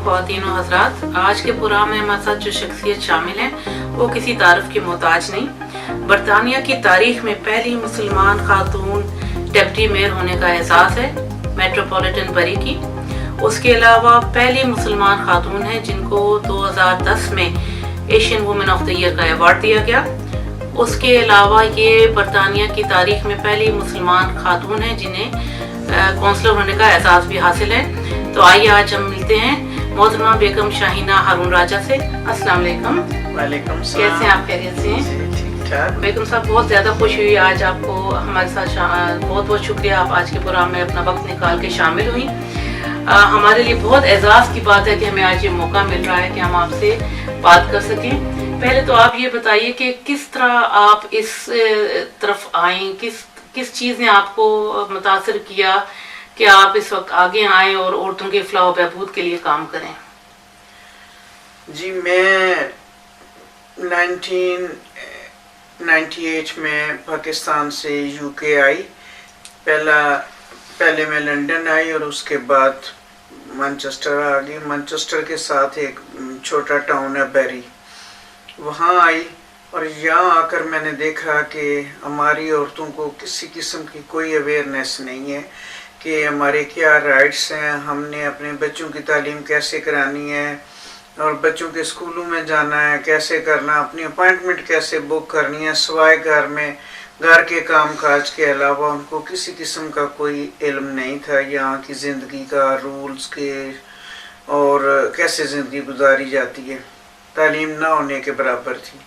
ख्वातीन व हज़रात, आज के प्रोग्राम में हमारे साथ जो शख्सियत शामिल हैं वो किसी तारीफ की मोहताज नहीं। बरतानिया की तारीख में पहली मुसलमान खातून डिप्टी मेयर होने का एहसास है मेट्रोपॉलिटन बरी की। उसके अलावा पहली मुसलमान खातून है जिनको 2010 में Asian women of the year का अवार्ड दिया गया। उसके अलावा ये बरतानिया की तारीख में पहली मुसलमान खातून है जिन्हें कौंसलर होने का एहसास भी हासिल है। तो आइए आज हम मिलते हैं मोहतरमा बेगम शाहीना हारून राजा से। अस्सलाम वालेकुम। वालेकुम सलाम। कैसे हैं आप? खैरियत से हैं? ठीक ठाक। बेगम साहब, बहुत ज़्यादा खुशी हुई आज आपको हमारे साथ बहुत बहुत शुक्रिया, आप आज के प्रोग्राम में अपना वक्त निकाल के शामिल हुई। हमारे लिए बहुत एजाज़ की बात है कि हमें आज ये मौका मिल रहा है कि हम आपसे बात कर सकें। पहले तो आप ये बताइए कि किस तरह आप इस तरफ आए, किस चीज़ ने आपको मुतासर किया कि आप इस वक्त आगे आएँ और औरतों के फलाह व बहबूद के लिए काम करें? जी, मैं 1998 में पाकिस्तान से यूके आई। पहले मैं लंदन आई और उसके बाद मैनचेस्टर आ गई। मैनचेस्टर के साथ एक छोटा टाउन है बैरी, वहाँ आई और यहाँ आकर मैंने देखा कि हमारी औरतों को किसी किस्म की कोई अवेयरनेस नहीं है कि हमारे क्या राइट्स हैं, हमने अपने बच्चों की तालीम कैसे करानी है और बच्चों के स्कूलों में जाना है कैसे करना, अपनी अपॉइंटमेंट कैसे बुक करनी है, सिवाय घर के काम काज के अलावा उनको किसी किस्म का कोई इल्म नहीं था यहाँ की ज़िंदगी का, रूल्स के और कैसे ज़िंदगी गुजारी जाती है। तालीम ना होने के बराबर थी।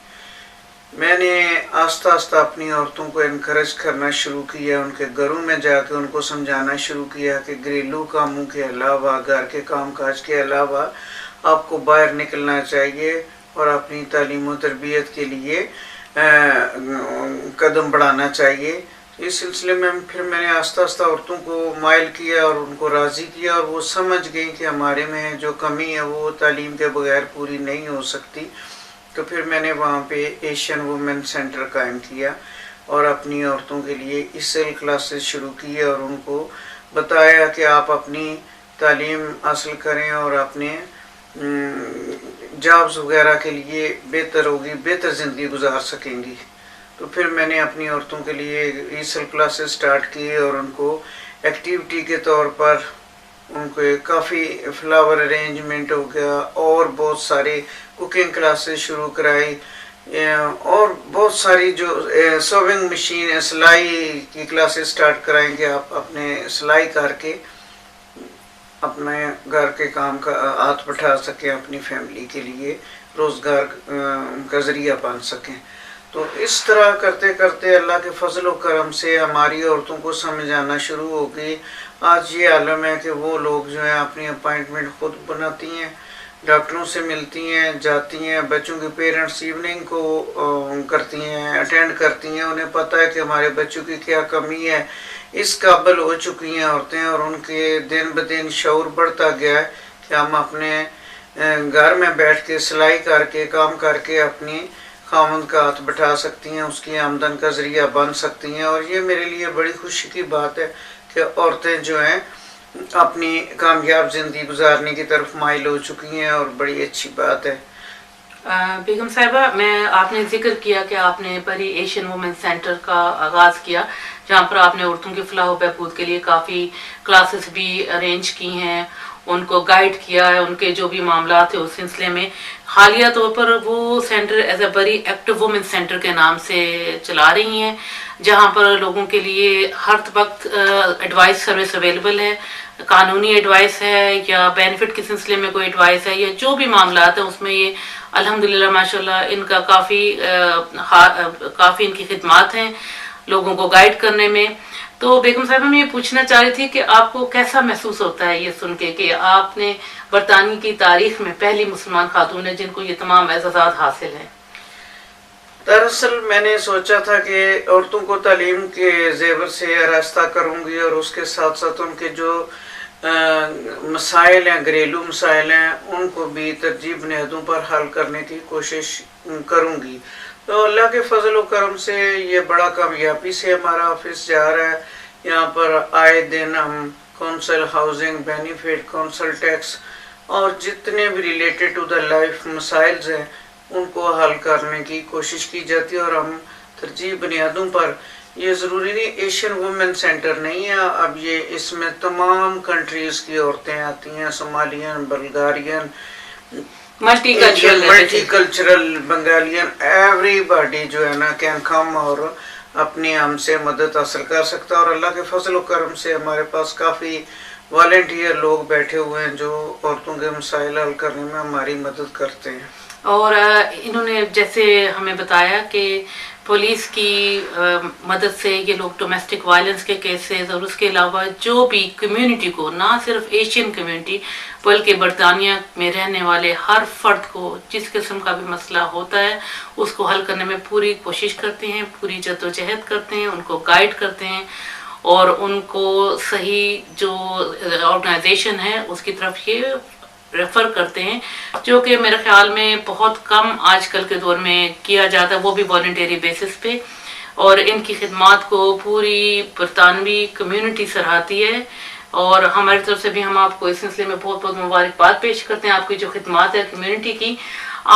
मैंने आस्ता आस्ता अपनी औरतों को इनकरेज करना शुरू किया, उनके घरों में जाकर उनको समझाना शुरू किया कि घरेलू कामों के अलावा, घर के काम काज के अलावा आपको बाहर निकलना चाहिए और अपनी तालीम और तरबियत के लिए कदम बढ़ाना चाहिए। इस सिलसिले में फिर मैंने आस्ता आस्ता औरतों को माइल किया और उनको राज़ी किया और वो समझ गई कि हमारे में जो कमी है वो तालीम के बगैर पूरी नहीं हो सकती। तो फिर मैंने वहाँ पे एशियन वुमेन सेंटर कायम किया और अपनी औरतों के लिए ESL क्लासेस शुरू किए और उनको बताया कि आप अपनी तालीम हासिल करें और अपने जॉब्स वगैरह के लिए बेहतर होगी, बेहतर ज़िंदगी गुजार सकेंगी। तो फिर मैंने अपनी औरतों के लिए ESL क्लासेस स्टार्ट किए और उनको एक्टिविटी के तौर पर उनको काफ़ी फ्लावर अरेंजमेंट हो गया और बहुत सारे कुकिंग क्लासेस शुरू कराई और बहुत सारी जो सेविंग मशीन है, सिलाई की क्लासेस स्टार्ट कराएंगे। आप अपने सिलाई करके अपने घर के काम का हाथ बढ़ा सकें, अपनी फैमिली के लिए रोज़गार का ज़रिया बन सकें। तो इस तरह करते करते अल्लाह के फजल व करम से हमारी औरतों को समझ आना शुरू हो गई। आज ये आलम है कि वो लोग जो हैं अपनी अपॉइंटमेंट खुद बनाती हैं, डॉक्टरों से मिलती हैं, जाती हैं, बच्चों के पेरेंट्स इवनिंग को करती हैं, अटेंड करती हैं। उन्हें पता है कि हमारे बच्चों की क्या कमी है, इस काबिल हो चुकी हैं औरतें और उनके दिन ब दिन शऊर बढ़ता गया है कि हम अपने घर में बैठ के सिलाई करके काम करके अपनी खामद का हाथ बैठा सकती हैं, उसकी आमदन का ज़रिया बन सकती हैं। और ये मेरे लिए बड़ी खुशी की बात है कि औरतें जो हैं अपनी कामयाब ज़िंदगी गुजारने की तरफ माइल हो चुकी हैं और बड़ी अच्छी बात है। बेगम साहिबा, आपने जिक्र किया कि आपने बरी एशियन वुमेन सेंटर का आगाज़ किया जहाँ पर आपने औरतों के फलाह व बहबूद के लिए काफ़ी क्लासेस भी अरेंज की हैं, उनको गाइड किया है, उनके जो भी मामला थे उस सिलसिले में। हालिया तौर पर वो सेंटर एज ए बरी एक्टिव वुमेन सेंटर के नाम से चला रही हैं, जहाँ पर लोगों के लिए हर वक्त एडवाइस सर्विस अवेलेबल है, कानूनी एडवाइस है या बेनिफिट के सिलसिले में कोई एडवाइस है या जो भी मामला है उसमें ये अल्हम्दुलिल्लाह माशाल्लाह इनका काफ़ी इनकी खिदमात हैं लोगों को गाइड करने में। तो बेगम साहब, मैं ये पूछना चाह रही थी कि आपको कैसा महसूस होता है ये सुन के कि आपने बरतानिया की तारीख में पहली मुसलमान खातून है जिनको ये तमाम एजाज़ात हासिल हैं? दरअसल मैंने सोचा था कि औरतों को तालीम के जेवर से आरास्ता करूँगी और उसके साथ साथ उनके जो मसाइल हैं, घरेलू मसाइल हैं, उनको भी तरजीह बुनियादों पर हल करने की कोशिश करूँगी। तो अल्लाह के फजल व करम से ये बड़ा कामयाबी से हमारा ऑफिस जा रहा है। यहाँ पर आए दिन हम council housing benefit, council tax اور جتنے بھی ریلیٹڈ ٹو دا لائف مسائل ہیں ان کو حل کرنے کی کوشش کی جاتی ہے. اور ہم ترجیح بنیادوں پر، یہ ضروری نہیں ایشین وومن سینٹر نہیں ہے، اب یہ اس میں تمام کنٹریز کی عورتیں آتی ہیں، صومالین، بلغارین، ملٹی کلچرل، بنگالین، ایوری باڈی جو ہے نا کین کم اور اپنی ہم سے مدد حاصل کر سکتا ہے. اور اللہ کے فضل و کرم سے ہمارے پاس کافی والنٹیئر لوگ بیٹھے ہوئے ہیں جو عورتوں کے مسائل حل کرنے میں ہماری مدد کرتے ہیں. اور انہوں نے جیسے ہمیں بتایا کہ پولیس کی مدد سے یہ لوگ ڈومیسٹک وائلنس کے کیسز اور اس کے علاوہ جو بھی کمیونٹی کو، نہ صرف ایشین کمیونٹی بلکہ برطانیہ میں رہنے والے ہر فرد کو جس قسم کا بھی مسئلہ ہوتا ہے اس کو حل کرنے میں پوری کوشش کرتے ہیں، پوری جدوجہد کرتے ہیں، ان کو گائیڈ کرتے ہیں اور ان کو صحیح جو آرگنائزیشن ہے اس کی طرف یہ ریفر کرتے ہیں، جو کہ میرے خیال میں بہت کم آج کل کے دور میں کیا جاتا ہے، وہ بھی والنٹری بیسس پہ. اور ان کی خدمات کو پوری برطانوی کمیونٹی سراہتی ہے اور ہماری طرف سے بھی ہم آپ کو اس سلسلے میں بہت بہت مبارکباد پیش کرتے ہیں. آپ کی جو خدمات ہے کمیونٹی کی،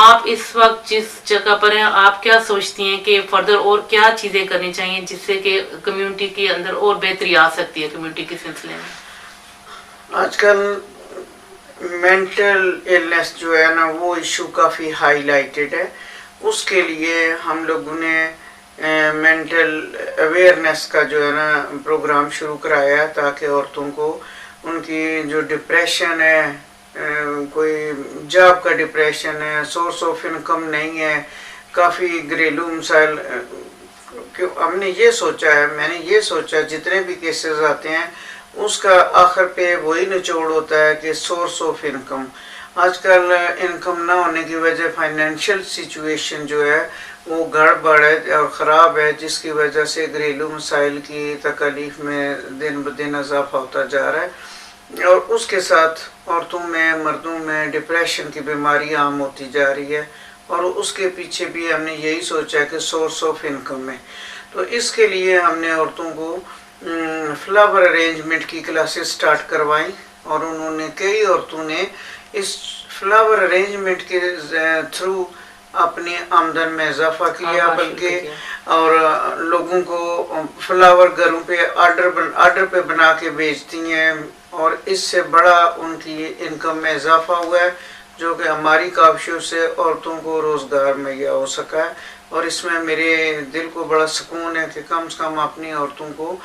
آپ اس وقت جس جگہ پر ہیں آپ کیا سوچتی ہیں کہ فردر اور کیا چیزیں کرنی چاہیے جس سے کہ کمیونٹی کے اندر اور بہتری آ سکتی ہے کمیونٹی کے سلسلے میں؟ آج کل مینٹل ایلنس جو ہے نا وہ ایشو کافی ہائی لائٹڈ ہے. اس کے لیے ہم لوگوں نے مینٹل اویئرنیس کا جو ہے نا پروگرام شروع کرایا ہے تاکہ عورتوں کو ان کی جو ڈپریشن ہے، کوئی جاب کا ڈپریشن ہے، سورس آف انکم نہیں ہے، کافی گھریلو مسائل، ہم نے یہ سوچا ہے، میں نے یہ سوچا جتنے بھی کیسز آتے ہیں اس کا آخر پہ وہی نچوڑ ہوتا ہے کہ سورس آف انکم. آج کل انکم نہ ہونے کی وجہ فائنینشیل سچویشن جو ہے وہ گڑبڑ ہے اور خراب ہے، جس کی وجہ سے گھریلو مسائل کی تکالیف میں دن بدن اضافہ ہوتا جا رہا ہے. اور اس کے ساتھ عورتوں میں، مردوں میں ڈپریشن کی بیماری عام ہوتی جا رہی ہے اور اس کے پیچھے بھی ہم نے یہی سوچا کہ سورس آف انکم ہے. تو اس کے لیے ہم نے عورتوں کو فلاور ارینجمنٹ کی کلاسز سٹارٹ کروائیں اور انہوں نے کئی عورتوں نے اس فلاور ارینجمنٹ کے تھرو اپنی آمدن میں اضافہ کیا، بلکہ اور لوگوں کو فلاور گھروں پہ آرڈر پہ بنا کے بیچتی ہیں اور اس سے بڑا ان کی انکم میں اضافہ ہوا ہے، جو کہ ہماری کاوشوں سے عورتوں کو روزگار مہیا ہو سکا ہے. اور اس میں میرے دل کو بڑا سکون ہے کہ کم سے کم اپنی عورتوں کو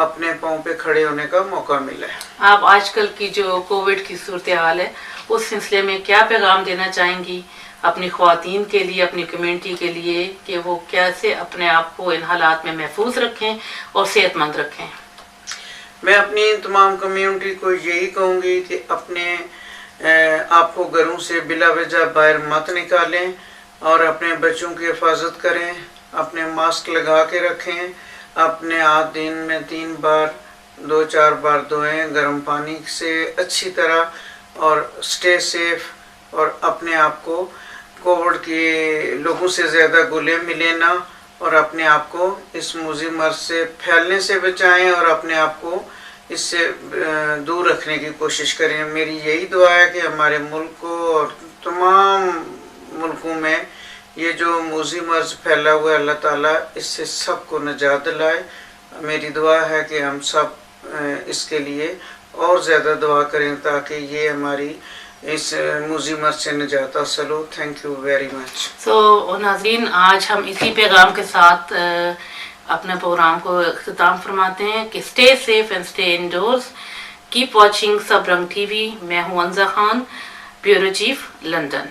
اپنے پاؤں پہ کھڑے ہونے کا موقع ملا ہے. آپ آج کل کی جو کووڈ کی صورتحال ہے اس سلسلے میں کیا پیغام دینا چاہیں گی اپنی خواتین کے لیے، اپنی کمیونٹی کے لیے، کہ وہ کیسے اپنے آپ کو ان حالات میں محفوظ رکھیں اور صحت مند رکھیں؟ میں اپنی تمام کمیونٹی کو یہی کہوں گی کہ اپنے آپ کو گھروں سے بلا وجہ باہر مت نکالیں اور اپنے بچوں کی حفاظت کریں، اپنے ماسک لگا کے رکھیں، اپنے ہاتھ دن میں 3 بار 2-4 بار دھوئیں گرم پانی سے اچھی طرح، اور اسٹے سیف، اور اپنے آپ کو کووڈ کے لوگوں سے زیادہ گلے ملے نہ، اور اپنے آپ کو اس موذی مرض سے پھیلنے سے بچائیں اور اپنے آپ کو اس سے دور رکھنے کی کوشش کریں. میری یہی دعا ہے کہ ہمارے ملک کو اور تمام ملکوں میں یہ جو موذی مرض پھیلا ہوا ہے اللہ تعالیٰ اس سے سب کو نجات دلائے. میری دعا ہے کہ ہم سب اس کے لیے اور زیادہ دعا کریں تاکہ یہ ہماری اس موذی مرض سے نجات حاصل ہو. Thank you very much. So ناظرین، آج ہم اسی پیغام کے ساتھ اپنے پروگرام کو اختتام فرماتے ہیں کہ stay safe and stay indoors. Keep watching Sab Rang TV. میں ہوں Inza Khan, bureau chief, London.